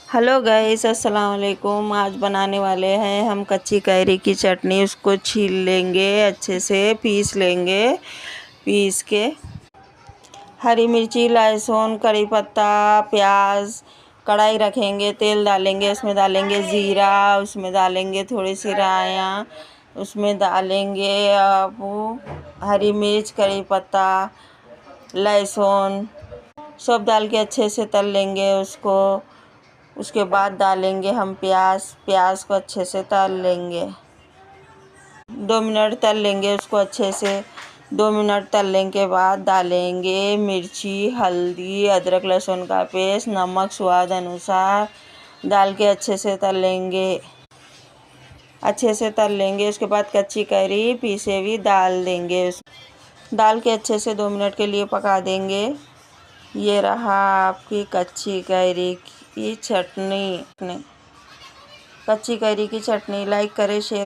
Hello guys, अस्सलाम वालेकुम। आज बनाने वाले हैं हम कच्ची कैरी की चटनी। उसको छील लेंगे, अच्छे से पीस लेंगे। पीस के हरी मिर्ची, लहसुन, करी पत्ता, प्याज, कढ़ाई रखेंगे, तेल डालेंगे, उसमें डालेंगे ज़ीरा, उसमें डालेंगे थोड़ी सी रायाँ, उसमें डालेंगे हरी मिर्च, करी पत्ता, लहसुन, सब डाल के अच्छे से तल लेंगे उसको। उसके बाद डालेंगे हम प्याज को अच्छे से तल लेंगे। 2 मिनट तल लेंगे उसको अच्छे से। 2 मिनट तलने के बाद डालेंगे मिर्ची, हल्दी, अदरक लहसुन का पेस्ट, नमक स्वाद अनुसार डाल के अच्छे से तल लेंगे। उसके बाद कच्ची कैरी पीसे हुई डाल देंगे। डाल के अच्छे से 2 मिनट के लिए पका देंगे। ये रहा आपकी कच्ची कैरी की चटनी। कच्ची कैरी की चटनी लाइक करें, शेयर